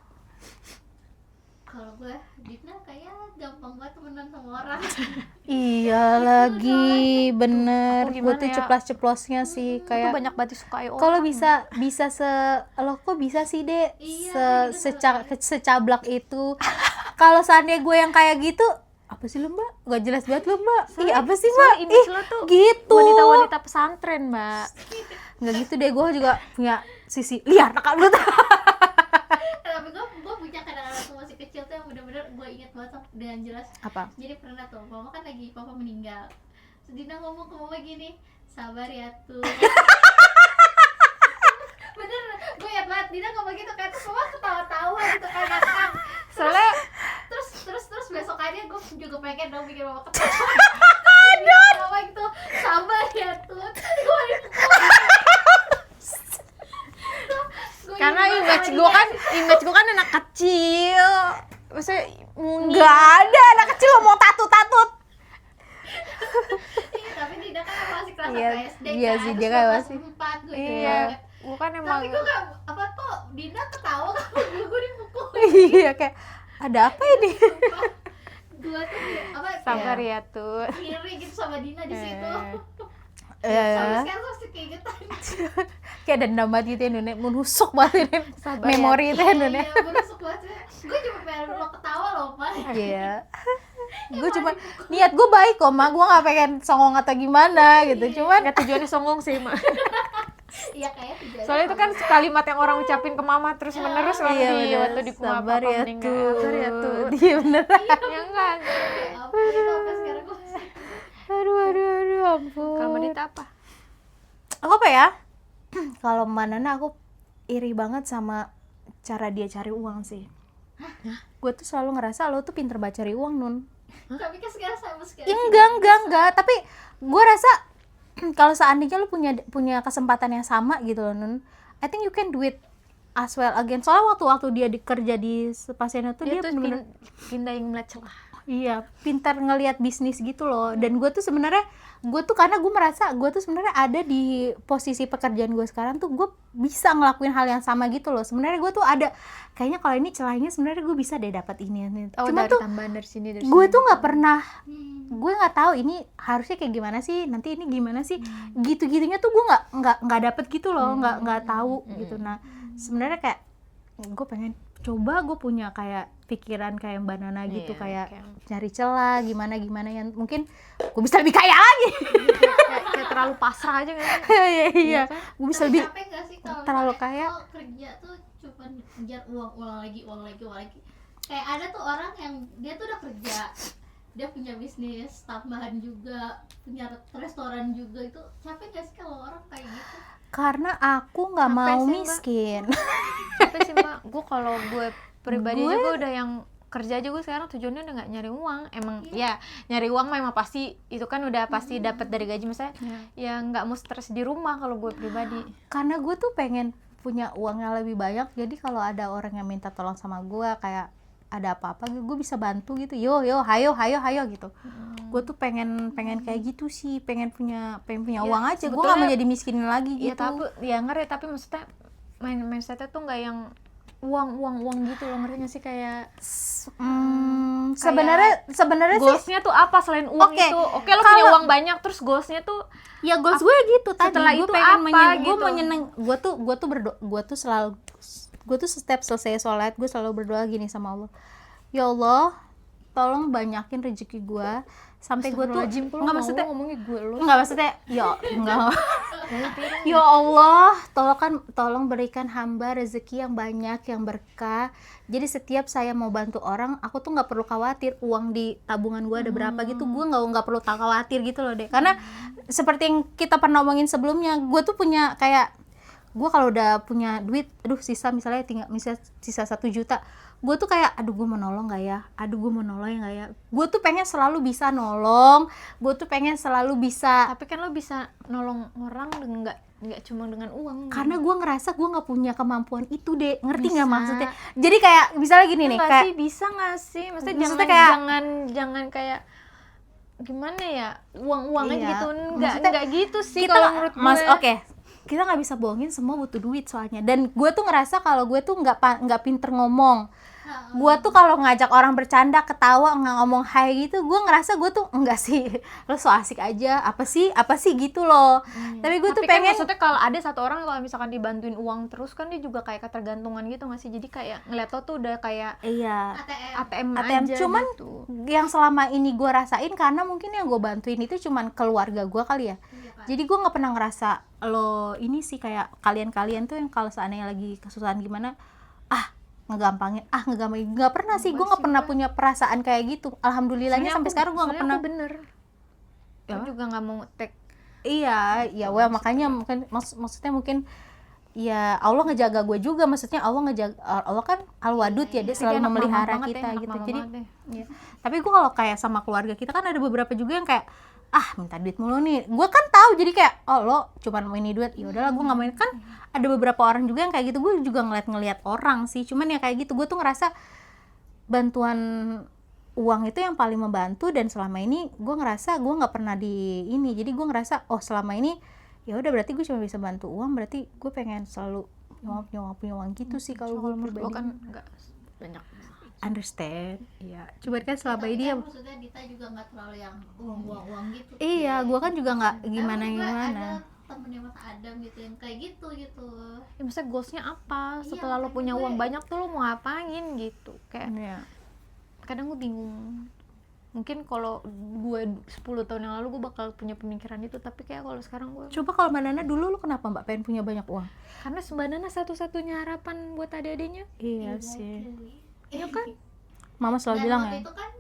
Kalau gue Dina kayak gampang banget temenan sama orang. Iya lagi, bener. Aku Gue gimana tuh ya? ceplas-ceplosnya sih Itu kayak banyak banget disukai orang. kalau bisa lo kok bisa sih, Dek? Iya, Secablak itu. Kalau seandainya gue yang kayak gitu, apa sih lo, Mbak? Gak jelas banget lo, Mbak. Ih, apa sih, Mbak? Soalnya image Ih, lo tuh gitu. wanita-wanita pesantren, Mbak. Nggak gitu deh, gue juga punya sisi liar nakal lu. Tapi gue punya kadang-kadang waktu masih kecil tuh yang bener-bener gue inget banget dengan jelas. Apa? Jadi pernah tuh, mama kan lagi papa meninggal. Terus Dina ngomong ke mama gini, sabar ya tuh. image gua kan anak kecil. Maksudnya mungkin Nggak ada anak kecil ngomong tatut. Iya, tapi Dina kan masih kelas Iya, 1 SD iya kan, sih, terus dia gua kan kelas masih- 4 gue iya. Gua kan emang tapi gue gak, apa kok Dina ketawa kan gue dipukul. Iya kayak ada apa ini? Gue tuh apa sabar ya tuh. iri gitu sama Dina di situ. Eh, Sampai sekarang masih keingetan. kayak dendam banget gitu ya Nune, menusuk banget ini Sabar memori itu ya Nune. Iya, berusuk banget. Gue cuma pengen lo ketawa loh, Pak. Iya. Gue cuma niat gue baik kok, Ma. Gue nggak pengen songong atau gimana gitu. Cuman Nggak tujuannya songong sih, Mak. Iya kayak tujuannya. Soalnya itu kan kalimat yang orang ucapin ke mama terus menerus waktu iya di bener. waktu di rumah Sabar papa ya meninggal. tuh. Sabar ya tuh. Iya bener. Ya kan. apa itu sampai sekarang gue masih Aduh, ampun. Kalau Dita apa? Aku apa ya? Kalau Mbak Nana aku iri banget sama cara dia cari uang sih. Gue tuh selalu ngerasa lo tuh pinter banget cari uang, Nun. tapi kan sekarang sama sekali. Ya, enggak. Tapi gue rasa kalau seandainya lu punya kesempatan yang sama gitu loh, Nun. I think you can do it as well again. Soalnya waktu dia kerja di pasien itu dia Dia tuh bener-bener pindahin melihat celah. iya, pintar ngelihat bisnis gitu loh. Dan gue tuh sebenarnya karena gue merasa gue tuh sebenarnya ada di posisi pekerjaan gue sekarang tuh gue bisa ngelakuin hal yang sama gitu loh. Sebenarnya gue tuh ada kayaknya kalau ini celahnya sebenarnya gue bisa deh dapat ini. Oh, Cuma dari tuh tambahan dari sini dari gue sini. tuh nggak pernah gue nggak tahu ini harusnya kayak gimana sih, nanti ini gimana sih, gitu-gitunya tuh gue nggak dapet gitu loh, nggak tahu gitu. Nah sebenarnya kayak gue pengen coba gue punya kayak pikiran kayak Mbak Nana gitu, Iya, kayak kayak- cari celah gimana yang mungkin gue bisa lebih kaya lagi. kayak terlalu pasrah aja kan. Iya gue bisa lebih capek gak sih kalau terlalu misalnya kaya. lo kerja tuh cuma ngejar uang lagi. Kayak ada tuh orang yang dia tuh udah kerja, dia punya bisnis tambahan juga, punya restoran juga, itu capek gak sih kalau orang kayak gitu? karena aku nggak Capek mau sih, Mbak. miskin. Tapi sih Mbak, gue kalau gue pribadi Gue- juga udah yang kerja aja gue sekarang tujuannya udah nggak nyari uang. Emang ya nyari uang memang pasti itu kan udah pasti dapat dari gaji, misalnya ya nggak mau stres di rumah kalau gue pribadi. Karena gue tuh pengen punya uang yang lebih banyak, jadi kalau ada orang yang minta tolong sama gue kayak ada apa-apa gue bisa bantu gitu, yo hayo gitu. Gue tuh pengen kayak gitu sih, pengen punya uang aja, gue nggak mau sebetulnya- jadi miskin lagi gitu. Iya tapi ya ngerti, tapi maksudnya mindsetnya tuh nggak yang uang gitu loh, ngerti nggak sih kayak sebenarnya sih goalsnya tuh apa selain uang Oke, itu? Oke lo punya kalau- uang banyak, terus goalsnya tuh ya goals gue gitu tadi. setelah Gue itu pengen apa gue gitu? menyeneng, gue tuh setiap selesai sholat gue selalu berdoa gini sama Allah, ya Allah tolong banyakin rezeki gue sampai gue tuh nggak maksudnya ngomongnya gue lo. nggak maksudnya ya Allah tolong berikan hamba rezeki yang banyak yang berkah, jadi setiap saya mau bantu orang aku tuh nggak perlu khawatir uang di tabungan gue ada berapa gitu, gue nggak perlu khawatir gitu loh deh. Karena seperti yang kita pernah omongin sebelumnya, gue tuh punya kayak gue kalau udah punya duit, sisa misalnya sisa 1 juta, gue tuh kayak gue mau nolong nggak ya, gue tuh pengen selalu bisa nolong, gue tuh pengen selalu bisa, Tapi kan lo bisa nolong orang dengan nggak cuma dengan uang. karena gue ngerasa gue nggak punya kemampuan itu deh, ngerti nggak Bisa. maksudnya? Jadi kayak misalnya gini nih, nggak kayak sih, bisa nggak sih? Maksudnya Maksudnya kayak- jangan kayak gimana ya, uang aja Iya, gitu, maksudnya nggak gitu sih kita kalau menurut gue. oke, kita nggak bisa bohongin semua butuh duit soalnya. Dan gue tuh ngerasa kalau gue tuh nggak pinter ngomong. Gue tuh kalau ngajak orang bercanda, ketawa, nggak ngomong hai gitu, gue ngerasa gue tuh enggak sih, lo so asik aja, apa sih gitu loh. Tapi gue tuh Tapi kan pengen, maksudnya kalau ada satu orang kalau misalkan dibantuin uang terus kan dia juga kayak ketergantungan gitu nggak sih? Jadi kayak ngeliat lo tuh udah kayak iya, ATM ATM aja cuman gitu. yang selama ini gue rasain karena mungkin yang gue bantuin itu cuman keluarga gue kali ya. Jadi gue nggak pernah ngerasa lo ini sih kayak kalian tuh yang kalau seandainya lagi kesusahan gimana, ngegampangin, nggak pernah sih, gue nggak pernah punya perasaan kayak gitu. Alhamdulillahnya sampai sekarang gue nggak pernah. Aku bener. Aku juga nggak mau take. Iya, ya well makanya mungkin maksudnya mungkin ya Allah ngejaga gue juga, maksudnya Allah kan Al-Wadud ya, dia selalu anak mama memelihara banget kita anak gitu. mama Jadi banget deh. ya. Tapi gue kalau kayak sama keluarga kita kan ada beberapa juga yang kayak minta duit mulu nih. Gue kan tahu jadi kayak lo cuman mau ini duit, ya udahlah gue nggak main. Kan ada beberapa orang juga yang kayak gitu. Gue juga ngeliat orang sih, cuman ya kayak gitu gue tuh ngerasa bantuan uang itu yang paling membantu, dan selama ini gue ngerasa gue nggak pernah di ini. Jadi gue ngerasa selama ini ya udah berarti gue cuma bisa bantu uang, berarti gue pengen selalu punya uang gitu sih kalau gue pribadi. Gue kan nggak banyak. Understand, iya. Cuman kan selama ini ya, maksudnya Dita juga nggak terlalu yang uang gitu. iya, gue kan juga nggak Tapi gimana. ada temennya Mas Adam gitu yang kayak gitu. Ya maksudnya goalsnya apa? Iya, Setelah lo makanya punya gue- uang banyak tuh lo mau ngapain gitu? Kayak Iya. kadang gue bingung. Mungkin kalau gue 10 tahun yang lalu gue bakal punya pemikiran itu, tapi kayak kalau sekarang gue, Coba kalau Mbak Nana dulu lu kenapa Mbak pengen punya banyak uang? karena sebenarnya satu-satunya harapan buat adik-adiknya. Iya sih. Iya kan? Mama selalu Dan bilang waktu ya. itu kan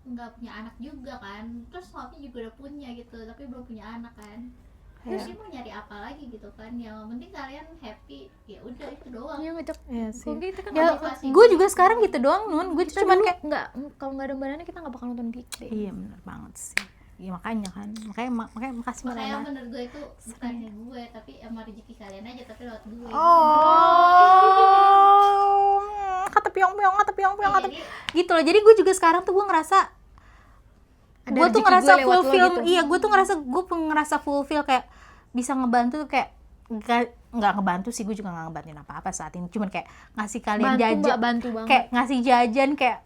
nggak punya anak juga kan, terus suami juga udah punya gitu tapi belum punya anak kan. Terus Iya. sih mau nyari apa lagi gitu kan, yang penting kalian happy, ya udah itu doang. Iya ngajak. Iya sih. Kok gitu kan Ya, motivasi. gue juga sekarang gitu doang, Nun. Gue kita cuman dulu kayak nggak, kalau nggak ada Mbak Nana kita nggak bakal nonton Big Bang. iya bener banget sih. Iya makanya kan. Makanya makasih Mbak Makanya Nana. bener gue itu bukannya gue, tapi emang rezeki kalian aja, tapi lewat gue. Kata piong-piong, kata piong-piong, kata Jadi gitu loh. Jadi gue juga sekarang tuh gue ngerasa Ada gue tuh rezeki ngerasa gue lewat lo fulfill, gitu. iya gue tuh ngerasa fulfill, kayak bisa ngebantu tuh, kayak nggak ngebantu sih, gue juga nggak ngebantuin apa-apa saat ini, cuman kayak ngasih kalian Bantu, jajan, Mbak, bantu banget. kayak ngasih jajan, kayak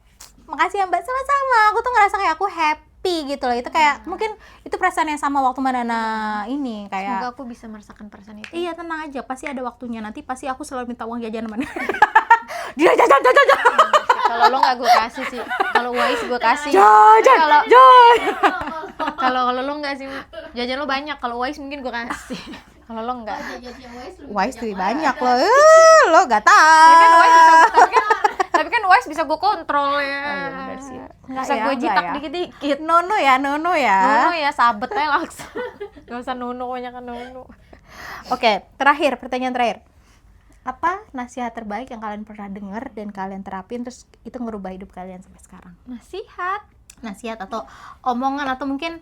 makasih ya Mbak, sama-sama. Aku tuh ngerasa kayak aku happy gitu loh. Itu kayak mungkin itu perasaan yang sama waktu Mbak Nana ini, Semoga kayak aku bisa merasakan perasaan itu. iya tenang aja, pasti ada waktunya, nanti pasti aku selalu minta uang jajan mana. Dia jajan. Kalau lo nggak gue kasih sih. Kalau Wais gue kasih. Jajan. Kalau lo nggak sih, jajan lo banyak. Kalau Wais mungkin gue kasih. Kalau lo nggak. jajannya Wise lebih banyak loh. Lo gak tahu. Tapi kan Wais bisa gue kontrol ya. iya bener sih. Bisa gue jitak dikit-dikit. Nono ya. Nono ya, sabet aja langsung. Gak usah nono, kebanyakan nono. Oke, pertanyaan terakhir. Apa nasihat terbaik yang kalian pernah dengar dan kalian terapin terus itu ngerubah hidup kalian sampai sekarang? Nasihat atau omongan, atau mungkin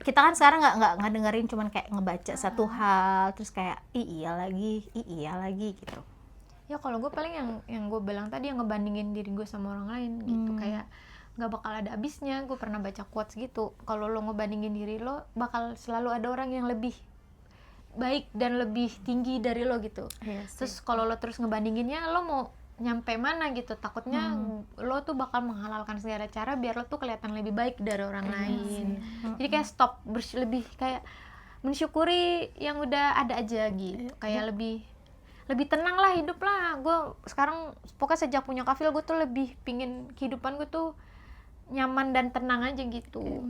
kita kan sekarang nggak dengerin, cuman kayak ngebaca satu hal terus kayak iya lagi gitu. Ya kalau gue paling yang gue bilang tadi, yang ngebandingin diri gue sama orang lain gitu, kayak nggak bakal ada habisnya. Gue pernah baca quotes gitu, kalau lo ngebandingin diri lo bakal selalu ada orang yang lebih baik dan lebih tinggi dari lo gitu. Terus kalau lo terus ngebandinginnya, lo mau nyampe mana gitu, takutnya lo tuh bakal menghalalkan segala cara biar lo tuh kelihatan lebih baik dari orang lain. Jadi kayak stop, lebih kayak mensyukuri yang udah ada aja gitu. Kayak lebih tenang lah hidup lah. Gue sekarang pokoknya sejak punya kafil, gue tuh lebih pingin kehidupan gue tuh nyaman dan tenang aja gitu.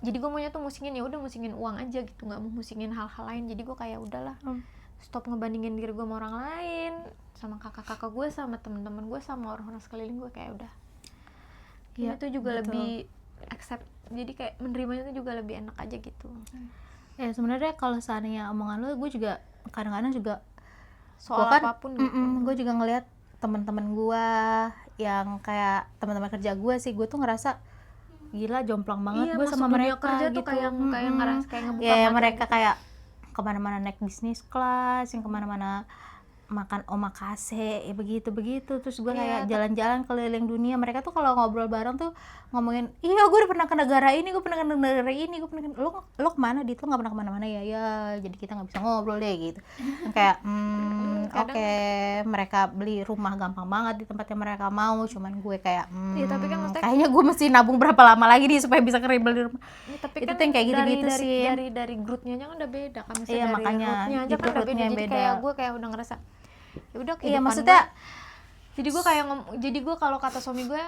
Jadi gue maunya tuh musingin, ya udah musingin uang aja gitu, nggak mau musingin hal-hal lain. Jadi gue kayak udahlah, stop ngebandingin diri gue sama orang lain, sama kakak-kakak gue, sama teman-teman gue, sama orang-orang sekeliling gue. Kayak udah ya, itu juga betul. lebih accept, jadi kayak menerimanya itu juga lebih enak aja gitu. Ya sebenarnya kalau seandainya omongan lo, gue juga kadang-kadang juga Soal gua kan, apapun gitu. gue juga ngelihat teman-teman gue yang kayak teman-teman kerja gue sih, gue tuh ngerasa gila jomplang banget gue sama mereka kerja gitu. tuh kayak ngeras, kayak ngebuka Ya mata mereka gitu. kayak kemana-mana naik bisnis kelas, yang kemana-mana makan omakase, ya begitu. Terus gue kayak jalan-jalan keliling dunia. Mereka tuh kalau ngobrol bareng tuh ngomongin, iya gue udah pernah ke negara ini, gue pernah ke negara ini, gue pernah ke... Lo kemana? Lo nggak pernah kemana-mana ya, jadi kita nggak bisa ngobrol deh gitu. Kayak oke, mereka beli rumah gampang banget di tempat yang mereka mau, cuman gue kayak Iya, tapi kan maksudnya kayaknya gue mesti nabung berapa lama lagi nih supaya bisa keribel di rumah. Ya, tapi Itu kan tuh yang kayak gitu-gitu sih. dari grupnya aja kan udah beda kan. Misalnya Iya, dari makanya rootnya aja gitu, kan udah beda. rootnya Jadi beda. kayak gue kayak udah ngerasa ya udah Iya kehidupan maksudnya gue. Jadi gue kayak jadi gue kalau kata suami gue,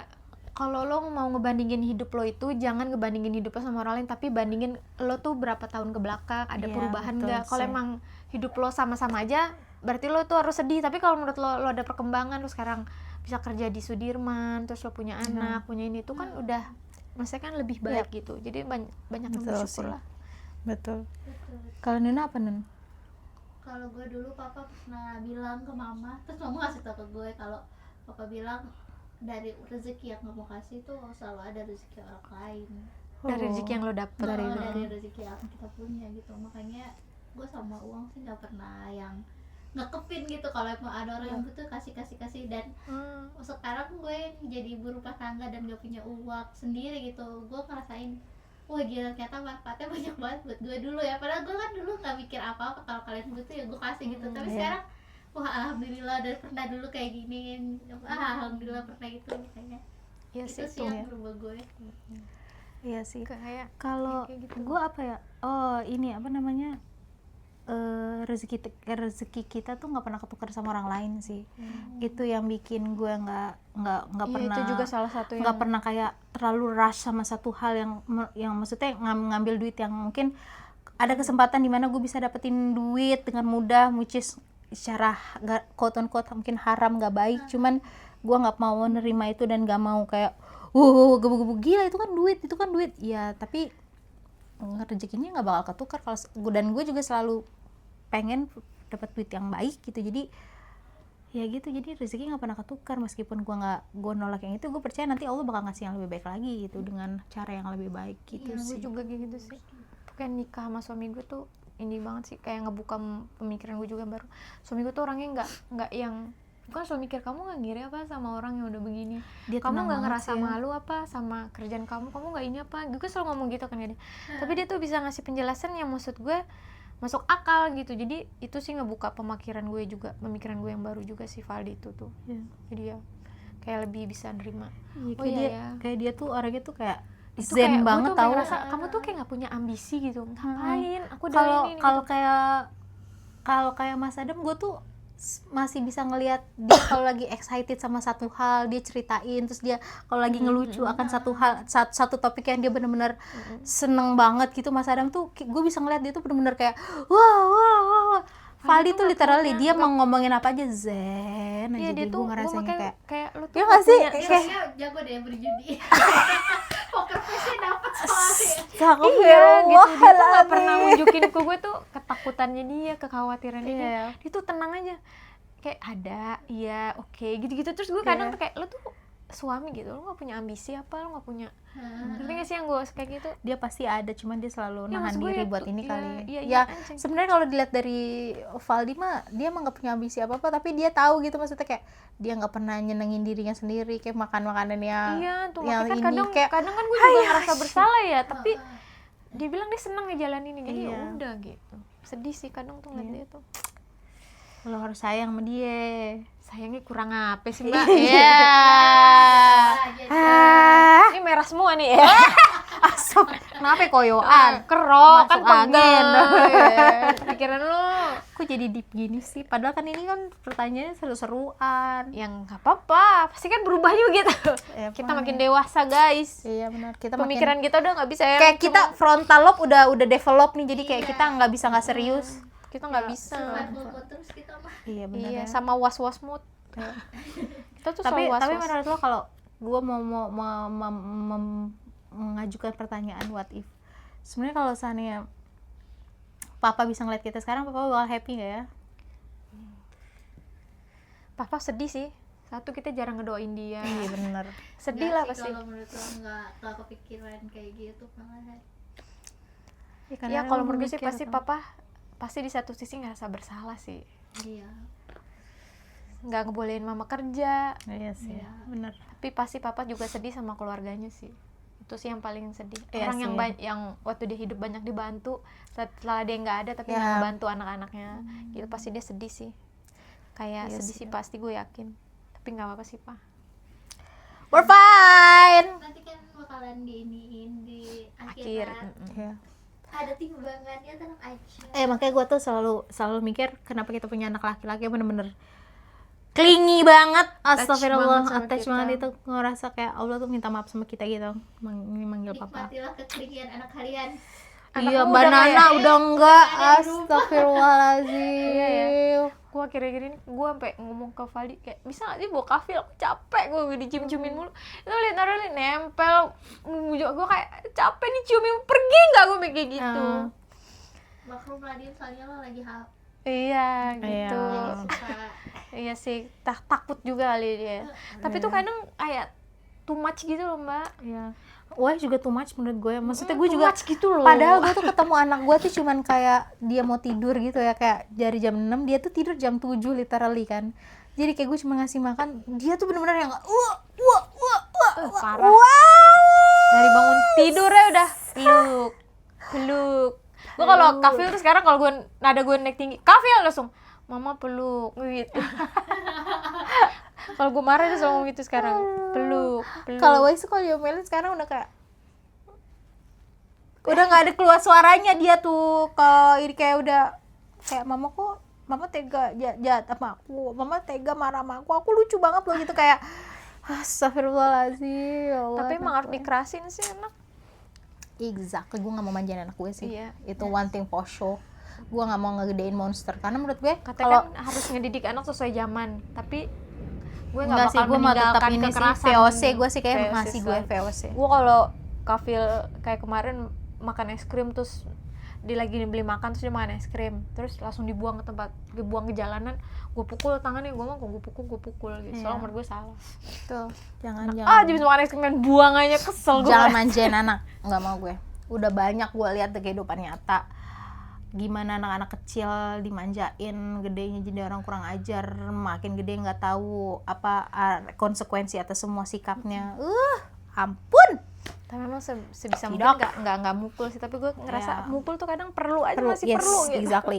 kalau lo mau ngebandingin hidup lo itu jangan ngebandingin hidup lo sama orang lain, tapi bandingin lo tuh berapa tahun ke belakang, ada Iya, perubahan betul nggak. Kalau sih. emang hidup lo sama-sama aja, berarti lo tuh harus sedih. Tapi kalau menurut lo ada perkembangan, lo sekarang bisa kerja di Sudirman, terus lo punya anak, punya ini, itu kan udah maksudnya kan lebih baik gitu. Jadi banyak yang Betul bersyukur sih. lah. Betul. Kalau Nina apa Nun? Kalau gue dulu papa pernah bilang ke mama, terus mama kasih tau ke gue kalau papa bilang dari rezeki yang kamu kasih tuh selalu ada rezeki orang lain. Dari rezeki yang lo dapet Dari rezeki yang kita punya gitu. Makanya gue sama uang sih nggak pernah yang ngekepin gitu. Kalau emang ada orang yang butuh kasih. Dan sekarang gue jadi ibu rumah tangga dan gak punya uang sendiri gitu, gue ngerasain wah gila ternyata manfaatnya banyak banget buat gue dulu ya. Padahal gue kan dulu gak mikir apa-apa, kalau kalian butuh ya gue kasih gitu. Tapi sekarang wah alhamdulillah udah pernah dulu kayak gini, alhamdulillah pernah gitu kayaknya. Iya Itu sih sih yang berubah gue. Iya sih. kayak Kalau kayak gitu. gue apa ya? Oh, ini apa namanya? Rezeki kita tuh nggak pernah ketukar sama orang lain sih. Itu yang bikin gue nggak Iya, pernah, itu juga salah satu yang nggak pernah kayak terlalu rush sama satu hal yang maksudnya ngambil duit yang mungkin ada kesempatan di mana gue bisa dapetin duit dengan mudah, which is secara quote on quote mungkin haram, nggak baik, cuman gue nggak mau nerima itu dan nggak mau kayak gebu-gebu gila itu kan duit ya, tapi rezekinya nggak bakal ketukar kalau dan gue juga selalu pengen dapat duit yang baik gitu. Jadi ya gitu, jadi rezeki nggak pernah ketukar meskipun gue nolak yang itu, gue percaya nanti Allah bakal ngasih yang lebih baik lagi gitu dengan cara yang lebih baik gitu Iya, sih. gue juga kayak gitu sih. Kayak nikah sama suami gue tuh ini banget sih, kayak ngebuka pemikiran gue juga baru. Suami gue tuh orangnya nggak yang bukan selalu mikir kamu nggak ngiri apa sama orang yang udah begini, Dia kamu tenang nggak banget ngerasa sih ya. malu apa sama kerjaan kamu nggak ini apa, gue selalu ngomong gitu kan dia. Tapi dia tuh bisa ngasih penjelasan yang maksud gue masuk akal gitu. Jadi itu sih ngebuka pemikiran gue yang baru juga sih Valdi itu tuh. Jadi ya kayak lebih bisa nerima. Iya, Oh iya ya. kayak dia tuh orangnya tuh kayak Itu zen kayak, banget gue tuh tau. ngerasa kamu tuh kayak nggak punya ambisi gitu. Ngapain? Aku dari Kalau ini kalau kayak Mas Adam, gue tuh masih bisa ngelihat dia kalau lagi excited sama satu hal dia ceritain, terus dia kalau lagi ngelucu akan satu hal, satu topik yang dia benar-benar seneng banget gitu. Mas Adam tuh gue bisa ngelihat dia tuh benar-benar kayak wah. Valdi tuh literally dia mau ngomongin apa aja zen aja. Iya, dia Jadi tuh gue ngerasain kayak lu tuh ya nggak sih? punya- Kayak Dia jago deh berjudi. Poker face-nya dapet soalnya. Iya gitu, dia tuh gak pernah nunjukin ke gue tuh ketakutannya dia, kekhawatirannya dia. Dia tuh tenang aja, kayak ada, iya oke, gitu-gitu. Terus gue kadang tuh kayak, lu tuh suami gitu, lu gak punya ambisi apa, lu gak punya ngerti gak sih yang gue kayak gitu. dia pasti ada, cuman dia selalu Ya, nahan maksud gue diri ya buat tuh, ini ya, kali iya, ya anjing. sebenarnya kalau dilihat dari Valdi mah dia emang gak punya ambisi apa tapi dia tahu gitu, maksudnya kayak dia nggak pernah nyenengin dirinya sendiri, kayak makan makanan yang Iya tuh, yang makanya ini kayak kadang kan gue juga ngerasa bersalah ya, tapi dia bilang dia seneng ngejalanin ini, jadi Iya. ya udah gitu. Sedih sih kadang tuh ngeliat dia tuh. lo harus sayang sama dia. Sayangnya kurang apa sih mbak? Iya. Ini merah semua nih ya. Asap, kenapa koyoan? Kerok kan Masuk angin. pegel. Pikiran lu Kok jadi deep gini sih? Padahal kan ini kan pertanyaannya seru-seruan. yang nggak apa-apa, pasti kan berubah juga gitu. Ya, Kita makin dewasa guys. Iya benar. Kita Pemikiran kita udah nggak bisa ya. kayak kita frontal lobe udah develop nih, jadi kayak kita nggak bisa nggak serius. Kita nggak bisa. Survival mode terus kita mah. Iya benar. Iya, Ya. sama was-was mood. Kita tuh tapi selalu was-was. menurut lo kalau gue mau mengajukan pertanyaan what if, sebenarnya kalau seandainya papa bisa ngeliat kita sekarang, papa bakal happy nggak ya? Papa sedih sih. Satu, kita jarang ngedoain dia. Iya benar. Sedih lah pasti. Kalau menurut lo nggak kepikiran kayak gitu malahan. Ya kalau menurut gue sih pasti papa pasti di satu sisi ngerasa bersalah sih. Iya. Nggak ngebolehin mama kerja. Iya sih, benar. Tapi pasti papa juga sedih sama keluarganya sih. Itu sih yang paling sedih. Iya Orang yang sih. yang waktu dia hidup banyak dibantu, setelah dia nggak ada tapi Ya. nggak ngebantu anak-anaknya. Gitu pasti dia sedih sih. Kayak Iya sedih sih. sih pasti, gue yakin. Tapi nggak apa-apa sih pak. We're fine. Nanti kan bakalan diiniin di Akhir. akhirat. Ya. Ada timbangannya, tenang aja. Makanya gue tuh selalu mikir kenapa kita punya anak laki-laki yang bener-bener clingy banget, astagfirullah, banget sama attach kita. banget, itu ngerasa kayak Allah tuh minta maaf sama kita gitu, manggil papa. Nikmatilah kekeringan anak kalian. Iya, Anakmu Mbak udah Nana kayak- udah enggak, Ada di rumah. astagfirullahaladzim. Iya ya. Gue akhir-akhir ini gue sampai ngomong ke Valdi kayak bisa nggak sih bawa kafil, aku capek gue dicium-ciumin mulu. Itu lihat Narli nempel, gue kayak capek nih ciumin, pergi nggak gue kayak gitu. Makrum Radin soalnya lo lagi Iya gitu. Suka Iya sih, takut juga kali dia. Tapi tuh kadang kayak too much gitu loh mbak. Iya. Wah juga too much menurut gue. Maksudnya Mm, gue too juga much gitu loh. padahal gue tuh ketemu anak gue tuh cuman kayak dia mau tidur gitu ya, kayak dari jam 6 dia tuh tidur jam 7 literally kan. Jadi kayak gue cuma ngasih makan, dia tuh bener-bener yang Parah. Dari bangun tidurnya udah peluk. Gue kalau Kafil tuh sekarang kalau gue nada gue naik tinggi, Kafil langsung mama peluk gitu. Kalau gue marah dia selalu ngomong gitu sekarang, peluk. Kalau Wais kalau diomelin sekarang udah kayak udah nggak ada keluar suaranya dia tuh. Kalau ini kayak udah kayak mama tega jahat sama aku, mama tega marah sama aku lucu banget loh gitu kayak astagfirullahaladzim ya Allah. Tapi emang harus anak gue. dikerasin sih anak. Exactly, gue nggak mau manjain anak gue sih. Iya. Itu one thing for sure. Gue nggak mau ngegedein monster karena menurut gue Katanya kan harus ngedidik anak sesuai zaman, tapi gue nggak enggak bakal sih, gue mau tetap meninggalkan ini sih kekerasan. VOC, gue sih kayak VOC masih gue selalu. VOC. Gue kalau Kafil kayak kemarin makan es krim terus dia lagi beli makan terus dia makan es krim terus langsung dibuang ke tempat, dibuang ke jalanan, gue pukul tangannya, gue mah kok gue pukul gitu. Soalnya menurut gue salah. Tuh, jangan Jadi makan es krim dan buang aja, kesel gue. jangan manjain anak, nggak mau gue. Udah banyak gue lihat di kehidupan nyata gimana anak-anak kecil dimanjain, gedenya jadi orang kurang ajar, makin gede nggak tahu apa konsekuensi atas semua sikapnya. Ampun. Tapi memang sebisa Tidak. mungkin nggak mukul sih, tapi gue ngerasa Iya. mukul tuh kadang perlu aja, masih Yes, perlu gitu. exactly.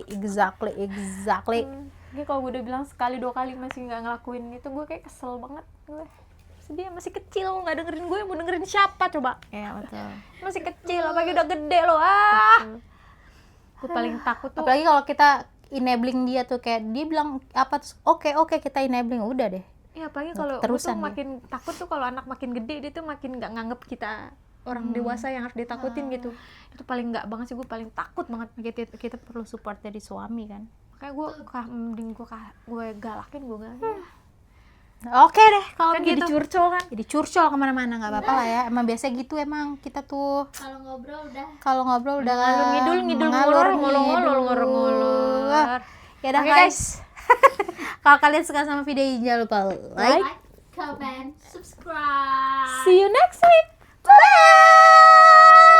Jadi kalau gue udah bilang sekali 2 kali masih nggak ngelakuin itu, gue kayak kesel banget gue. Dia masih kecil, nggak dengerin gue, mau dengerin siapa coba? Ya betul. Masih kecil, apalagi udah gede loh. Gue paling takut tuh. Apalagi kalau kita enabling dia tuh, kayak dia bilang apa terus oke kita enabling, udah deh. Iya, apalagi kalau gue Terusan tuh dia. makin takut tuh kalau anak makin gede, dia tuh makin nggak nganggep kita orang dewasa yang harus ditakutin gitu. Itu paling nggak banget sih, gue paling takut banget. Kita perlu support dari suami kan. Makanya mending gue galakin. Oke deh kalau Kan jadi gitu. curcol kan. Jadi curcol kemana-mana nggak apa-apa lah ya. Emang biasa gitu emang kita tuh kalau ngobrol udah kalau ngobrol udah Ngalur ngidul ngalur ngulur. Ya udah Oke, guys. Kalau kalian suka sama video ini jangan lupa like. like, comment, subscribe. See you next week. Bye.